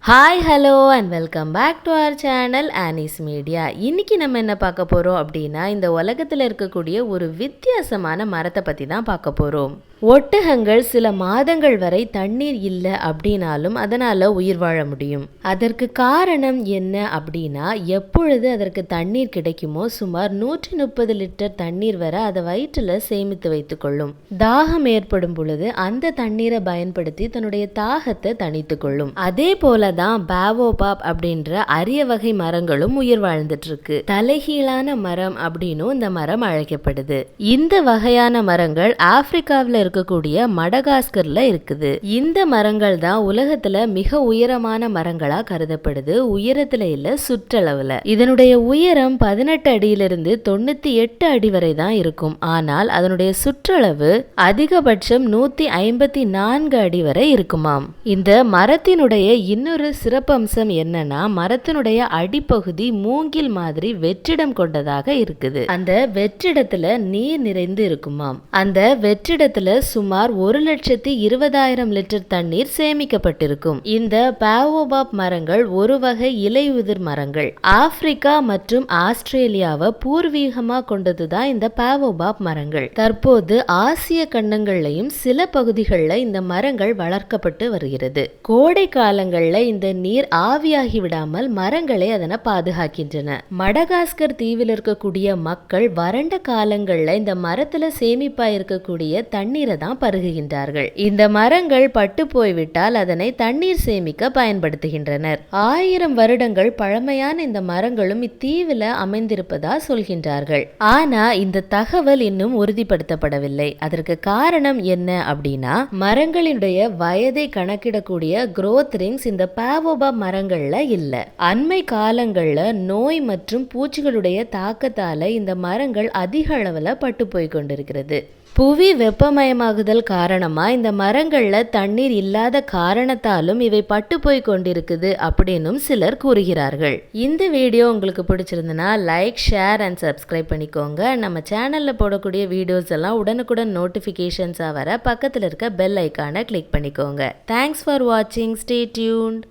Hi hello and welcome back to our channel Anis media. இன்னைக்கு நம்ம என்ன பார்க்க போகிறோம் அப்படின்னா, இந்த உலகத்தில் இருக்கக்கூடிய ஒரு வித்தியாசமான மரத்தை பற்றி தான் பார்க்க போகிறோம். ஒட்டகங்கள் சில மாதங்கள் வரை தண்ணீர் இல்லை அப்படின்னாலும் அதனால் உயிர் வாழ முடியும். அதற்கு காரணம் என்ன அப்படின்னா, எப்பொழுது அதற்கு தண்ணீர் கிடைக்குமோ சுமார் 130 லிட்டர் தண்ணீர் வரை அதை வயிற்றில் சேமித்து வைத்துக்கொள்ளும். தாகம் ஏற்படும் பொழுது அந்த தண்ணீரை பயன்படுத்தி தன்னுடைய தாகத்தை தணித்து கொள்ளும். அதே போலதான் பாவோபாப் அப்படின்ற அரிய வகை மரங்களும் உயிர் வாழ்ந்துட்டு இருக்கு. தலைகீழான மரம் அப்படின்னும் இந்த மரம் அழைக்கப்படுது. இந்த வகையான மரங்கள் ஆப்பிரிக்காவில் இருக்கக்கூடிய மடகாஸ்கர்ல இருக்குது. இந்த மரங்கள் தான் உலகத்துல மிக உயரமான மரங்களா கருதப்படுது. உயரத்துல இல்ல, சுற்றளவுல. இதனுடைய உயரம் 18 அடியிலிருந்து 98 அடி வரை தான் இருக்கும். ஆனால் அதனுடைய சுற்றளவு அதிகபட்சம் 154 அடி வரை இருக்குமாம். இந்த மரத்தினுடைய இன்னொரு சிறப்பம்சம் என்னன்னா, மரத்தினுடைய அடிப்பகுதி மூங்கில் மாதிரி வெற்றிடம் கொண்டதாக இருக்குது. அந்த வெற்றிடத்துல நீர் நிறைந்து இருக்குமாம். அந்த வெற்றிடத்துல சுமார் 1,20,000 லிட்டர் தண்ணீர் சேமிக்கப்பட்டிருக்கும். இந்த பாவோபாப் மரங்கள் ஒரு வகை இலையுதிர் மரங்கள். ஆப்பிரிக்கா மற்றும் ஆஸ்திரேலியாவை பூர்வீகமா கொண்டதுதான் இந்த பாவோபாப் மரங்கள். தற்போது ஆசிய கண்டங்கள்லயும் சில பகுதிகளில் இந்த மரங்கள் வளர்க்கப்பட்டு வருகிறது. கோடை காலங்கள்ல இந்த நீர் ஆவியாகி விடாமல் மரங்களே அதனை பாதுகாக்கின்றன. மடகாஸ்கர் தீவில் இருக்கக்கூடிய மக்கள் வறண்ட காலங்கள்ல இந்த மரத்துல சேமிப்பா இருக்கக்கூடிய தண்ணீரை தான் பருகுகின்றார்கள். இந்த மரங்கள் பட்டு போய்விட்டால் அதனை தண்ணீர் சேமிக்க பயன்படுத்துகின்றனர். 1000 வருடங்கள் பழமையான இந்த மரங்களும் இத்தீவில் அமைந்திருப்பதா சொல்கின்றார்கள். ஆனா இந்த தகவல் இன்னும் உறுதிப்படுத்தப்படவில்லை. அதற்கு காரணம் என்ன அப்படின்னா, மரங்களினுடைய வயதை கணக்கிடக்கூடிய growth rings இந்த பாவோபாப் மரங்கள்ல இல்ல. அண்மை காலங்கள்ல நோய் மற்றும் பூச்சிகளுடைய தாக்கத்தால இந்த மரங்கள் அதிக அளவுல பட்டு போய் கொண்டிருக்கிறது. புவி வெப்பமயமாகுதல் காரணமா இந்த மரங்கள்ல தண்ணீர் இல்லாத காரணத்தாலும் இவை பட்டு போய் கொண்டிருக்குது அப்படின்னும் சிலர் கூறுகிறார்கள். இந்த வீடியோ உங்களுக்கு பிடிச்சிருந்தனா லைக், ஷேர் அண்ட் சப்ஸ்கிரைப் பண்ணிக்கோங்க. நம்ம சேனல்ல போடக்கூடிய வீடியோஸ் எல்லாம் உடனுக்குடன் நோட்டிபிகேஷன்ஸா வர பக்கத்துல இருக்க பெல் ஐக்கானை கிளிக் பண்ணிக்கோங்க. தேங்க்ஸ் ஃபார் வாட்சிங். Stay tuned.